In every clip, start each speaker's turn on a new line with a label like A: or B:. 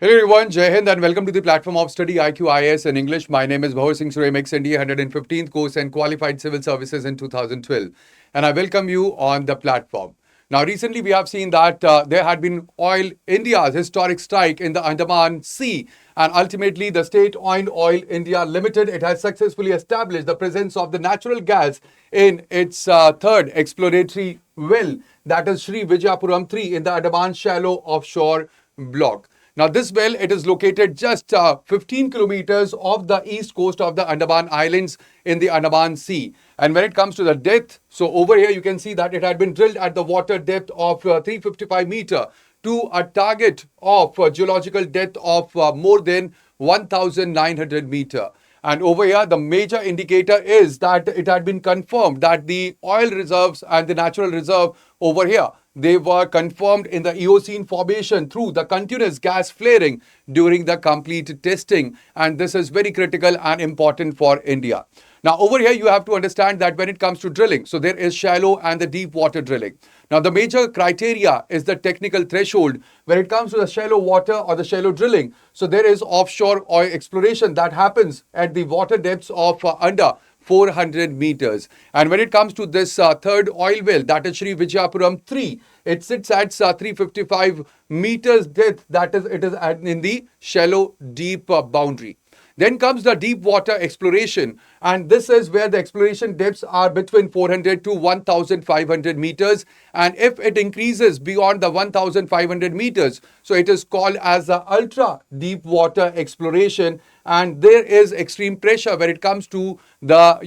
A: Hello everyone, Jai Hind and welcome to the platform of Study IQ IAS in English. My name is Bahur Singh Surya, ex-NDA 115th course and qualified civil services in 2012. And I welcome you on the platform. Now recently we have seen that there had been Oil India's historic strike in the Andaman Sea, and ultimately the state-owned Oil India Limited, it has successfully established the presence of the natural gas in its third exploratory well, that is Sri Vijayapuram 3 in the Andaman Shallow Offshore Block. Now, this well, it is located just 15 kilometers off the east coast of the Andaman Islands in the Andaman Sea. And when it comes to the depth, so over here you can see that it had been drilled at the water depth of 355 meter to a target of geological depth of more than 1,900 meter. And over here, the major indicator is that it had been confirmed that the oil reserves and the natural reserve over here, they were confirmed in the Eocene formation through the continuous gas flaring during the complete testing. And this is very critical and important for India. Now, over here, you have to understand that when it comes to drilling, so there is shallow and the deep water drilling. Now, the major criteria is the technical threshold. When it comes to the shallow water or the shallow drilling, so there is offshore oil exploration that happens at the water depths of under 400 meters. And when it comes to this third oil well, that is Sri Vijayapuram 3, it sits at 355 meters depth, that is, it is in the shallow deep boundary. Then comes the deep water exploration, and this is where the exploration depths are between 400 to 1,500 meters. And if it increases beyond the 1,500 meters, so it is called as the ultra deep water exploration. And there is extreme pressure when it comes to the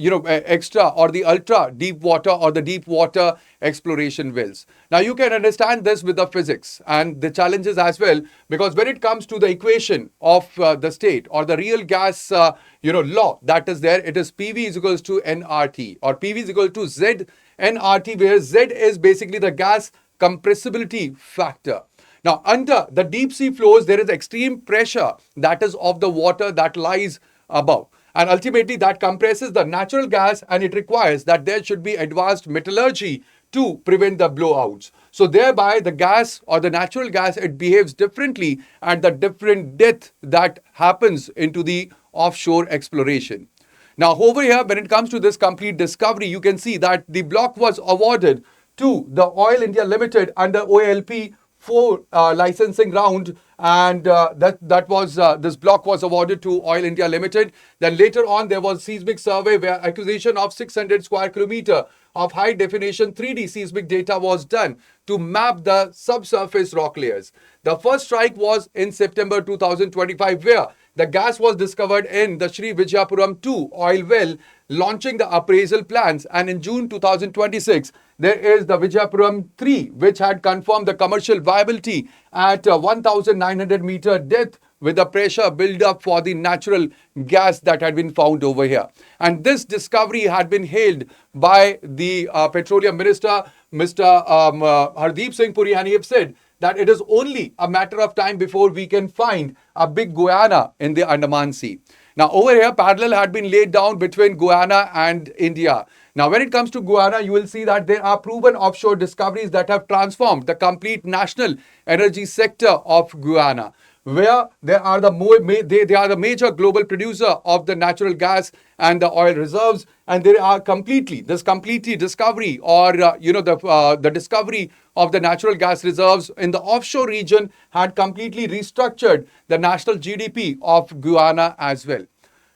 A: extra or the ultra deep water or the deep water exploration wells. Now you can understand this with the physics and the challenges as well, because when it comes to the equation of the state or the real gas law that is there, it is PV is equals to nRT, or PV is equal to Z nRT, where Z is basically the gas compressibility factor. Now, under the deep sea floors, there is extreme pressure that is of the water that lies above. And ultimately, that compresses the natural gas, and it requires that there should be advanced metallurgy to prevent the blowouts. So thereby, the gas or the natural gas, it behaves differently at the different depth that happens into the offshore exploration. Now, over here, when it comes to this complete discovery, you can see that the block was awarded to the Oil India Limited under OALP 4 licensing round, and this block was awarded to Oil India Limited. Then later on there was seismic survey where acquisition of 600 square kilometer of high definition 3D seismic data was done to map the subsurface rock layers. The first strike was in September 2025, where the gas was discovered in the Sri Vijayapuram 2 oil well, launching the appraisal plans. And in June 2026, there is the Vijayapuram 3, which had confirmed the commercial viability at 1,900 meter depth with the pressure build up for the natural gas that had been found over here. And this discovery had been hailed by the Petroleum Minister, Mr. Hardeep Singh Puri, and he have said that it is only a matter of time before we can find a big Guyana in the Andaman Sea. Now, over here, parallel had been laid down between Guyana and India. Now, when it comes to Guyana, you will see that there are proven offshore discoveries that have transformed the complete national energy sector of Guyana, where they are the major global producer of the natural gas and the oil reserves, and they are completely discovery or the discovery of the natural gas reserves in the offshore region had completely restructured the national GDP of Guyana as well.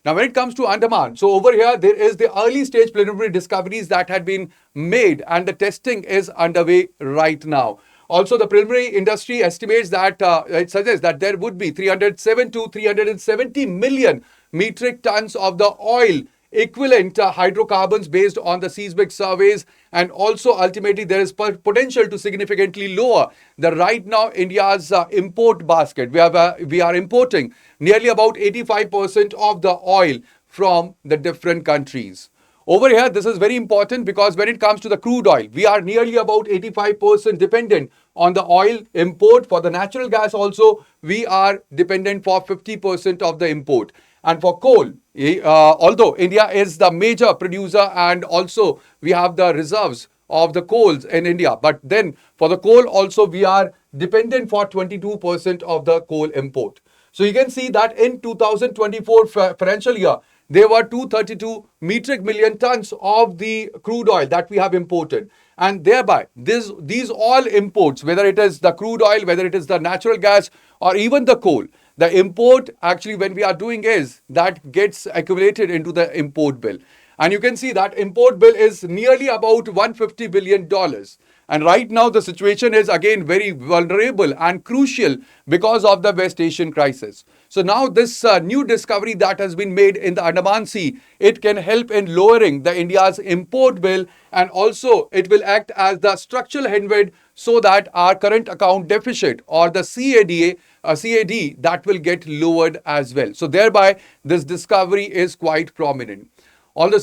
A: Now, when it comes to Andaman, so over here, there is the early stage preliminary discoveries that had been made, and the testing is underway right now. Also, the preliminary industry estimates that it suggests that there would be 307 to 370 million metric tons of the oil equivalent hydrocarbons based on the seismic surveys, and also ultimately there is potential to significantly lower the right now India's import basket. We are importing nearly about 85% of the oil from the different countries. Over here, this is very important because when it comes to the crude oil, we are nearly about 85% dependent on the oil import. For the natural gas also, we are dependent for 50% of the import. And for coal, although India is the major producer and also we have the reserves of the coals in India, but then for the coal also we are dependent for 22% of the coal import. So you can see that in 2024 financial year, there were 232 metric million tons of the crude oil that we have imported. And thereby, these all imports, whether it is the crude oil, whether it is the natural gas, or even the coal, the import actually when we are doing is that gets accumulated into the import bill. And you can see that import bill is nearly about $150 billion. And right now, the situation is again very vulnerable and crucial because of the West Asian crisis. So now this new discovery that has been made in the Andaman Sea, it can help in lowering the India's import bill, and also it will act as the structural headwind so that our current account deficit or the CAD that will get lowered as well. So thereby this discovery is quite prominent. At the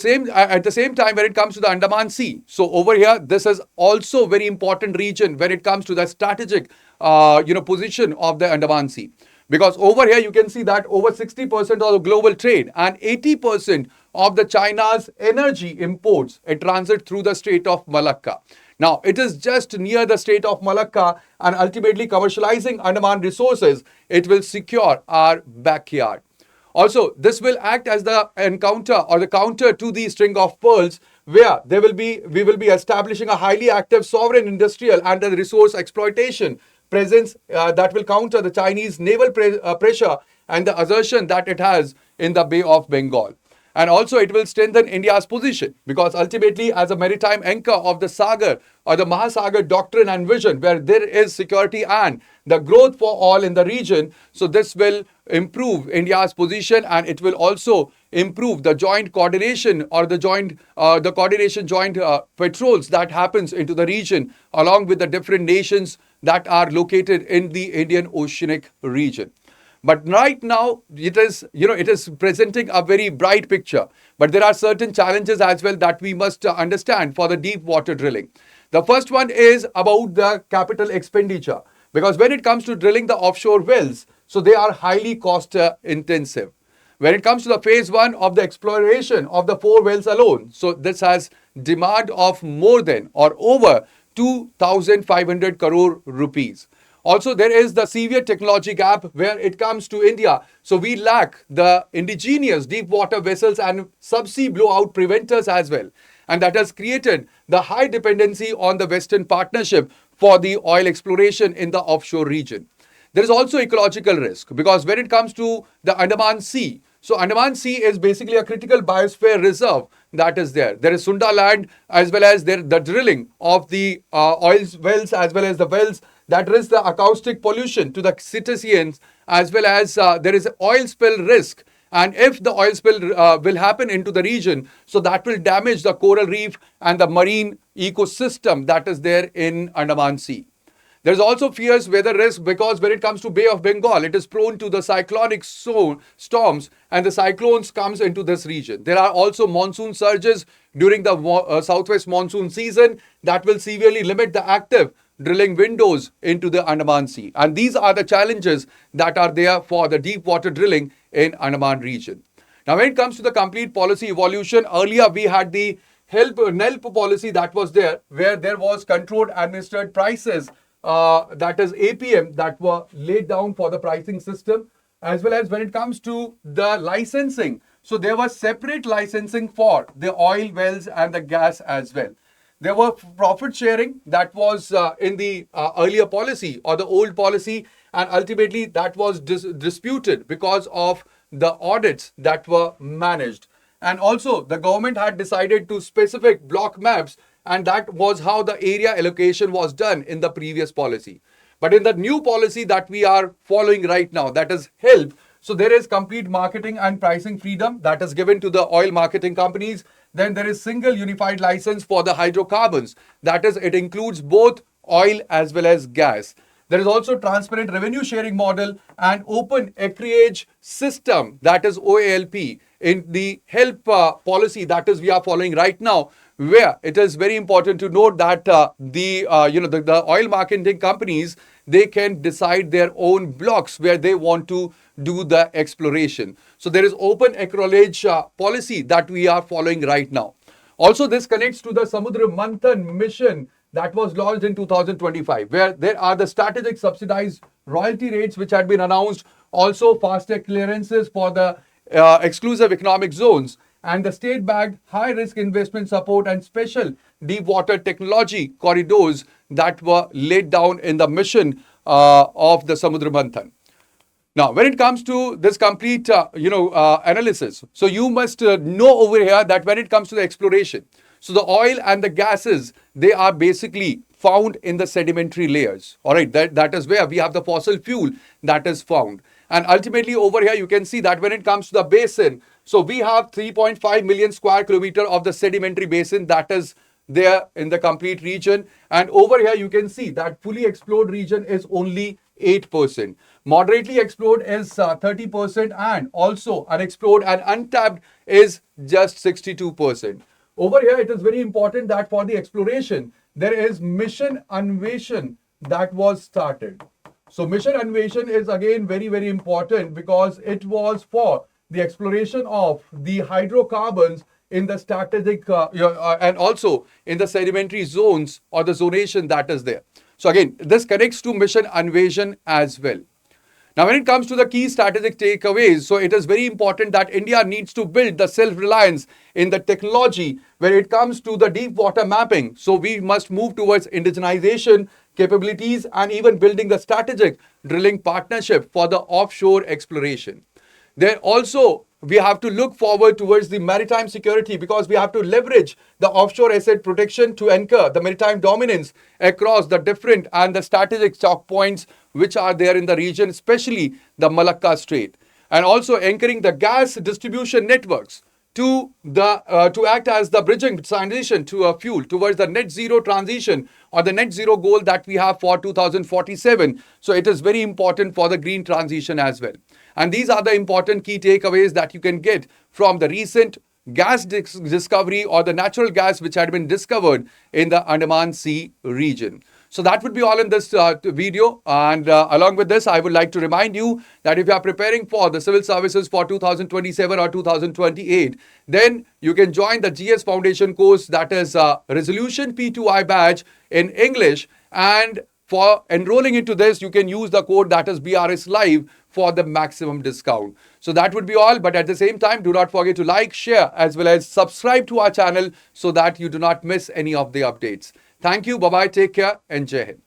A: same time, when it comes to the Andaman Sea, so over here, this is also very important region when it comes to the strategic, position of the Andaman Sea. Because over here, you can see that over 60% of the global trade and 80% of the China's energy imports, it transit through the Strait of Malacca. Now, it is just near the Strait of Malacca, and ultimately commercializing Andaman resources, it will secure our backyard. Also, this will act as the encounter or the counter to the string of pearls, where we will be establishing a highly active sovereign industrial and the resource exploitation presence that will counter the Chinese naval pressure and the assertion that it has in the Bay of Bengal. And also it will strengthen India's position, because ultimately as a maritime anchor of the Sagar or the Mahasagar doctrine and vision, where there is security and the growth for all in the region, so this will improve India's position, and it will also improve the joint coordination or the joint patrols that happens into the region along with the different nations that are located in the Indian Oceanic region. But right now, it is presenting a very bright picture. But there are certain challenges as well that we must understand for the deep water drilling. The first one is about the capital expenditure. Because when it comes to drilling the offshore wells, so they are highly cost intensive. When it comes to the phase one of the exploration of the 4 wells alone, so this has demand of more than or over 2,500 crore rupees. Also, there is the severe technology gap where it comes to India. So we lack the indigenous deep water vessels and subsea blowout preventers as well. And that has created the high dependency on the Western partnership for the oil exploration in the offshore region. There is also ecological risk, because when it comes to the Andaman Sea, so Andaman Sea is basically a critical biosphere reserve that is there. There is Sunda land, as well as the drilling of the oil wells, as well as the wells that risk the acoustic pollution to the citizens, as well as there is oil spill risk. And if the oil spill will happen into the region, so that will damage the coral reef and the marine ecosystem that is there in Andaman Sea. There is also fierce weather risk, because when it comes to Bay of Bengal, it is prone to the cyclonic storms, and the cyclones comes into this region. There are also monsoon surges during the southwest monsoon season that will severely limit the active drilling windows into the Andaman Sea. And these are the challenges that are there for the deep water drilling in Andaman region. Now, when it comes to the complete policy evolution, earlier we had the NELP policy that was there, where there was controlled administered prices, that is APM, that were laid down for the pricing system, as well as when it comes to the licensing. So there was separate licensing for the oil wells and the gas as well. There were profit sharing that was in the earlier policy or the old policy, and ultimately that was disputed because of the audits that were managed. And also the government had decided to specific block maps, and that was how the area allocation was done in the previous policy. But in the new policy that we are following right now, that is HELP, so there is complete marketing and pricing freedom that is given to the oil marketing companies. Then there is single unified license for the hydrocarbons. That is, it includes both oil as well as gas. There is also transparent revenue sharing model and open acreage system, that is OALP, in the HELP policy that is we are following right now, where it is very important to note that the oil marketing companies, they can decide their own blocks where they want to do the exploration. So there is open acreage policy that we are following right now. Also, this connects to the Samudra Manthan mission that was launched in 2025, where there are the strategic subsidized royalty rates which had been announced, also faster clearances for the exclusive economic zones, and the state-backed high-risk investment support and special deep-water technology corridors that were laid down in the mission of the Samudra Manthan. Now, when it comes to this complete, analysis, so you must know over here that when it comes to the exploration, so the oil and the gases, they are basically found in the sedimentary layers. All right, that is where we have the fossil fuel that is found. And ultimately over here, you can see that when it comes to the basin, so we have 3.5 million square kilometer of the sedimentary basin that is there in the complete region. And over here, you can see that fully explored region is only 8%. Moderately explored is 30%, and also unexplored and untapped is just 62%. Over here, it is very important that for the exploration, there is Mission Anveshan that was started. So Mission Anveshan is again very, very important because it was for the exploration of the hydrocarbons in the strategic and also in the sedimentary zones or the zonation that is there. So again, this connects to Mission Anveshan as well. Now, when it comes to the key strategic takeaways, so it is very important that India needs to build the self-reliance in the technology when it comes to the deep water mapping. So we must move towards indigenization capabilities and even building the strategic drilling partnership for the offshore exploration. There also, we have to look forward towards the maritime security because we have to leverage the offshore asset protection to anchor the maritime dominance across the different and the strategic choke points which are there in the region, especially the Malacca Strait, and also anchoring the gas distribution networks to act as the bridging transition to a fuel towards the net zero transition or the net zero goal that we have for 2047. So it is very important for the green transition as well. And these are the important key takeaways that you can get from the recent gas discovery or the natural gas which had been discovered in the Andaman Sea region. So that would be all in this video. And along with this, I would like to remind you that if you are preparing for the civil services for 2027 or 2028, then you can join the GS Foundation course, that is Resolution P2I badge in English. And for enrolling into this, you can use the code that is BRS Live for the maximum discount. So that would be all. But at the same time, do not forget to like, share, as well as subscribe to our channel so that you do not miss any of the updates. Thank you. Bye-bye. Take care and Jai Hind.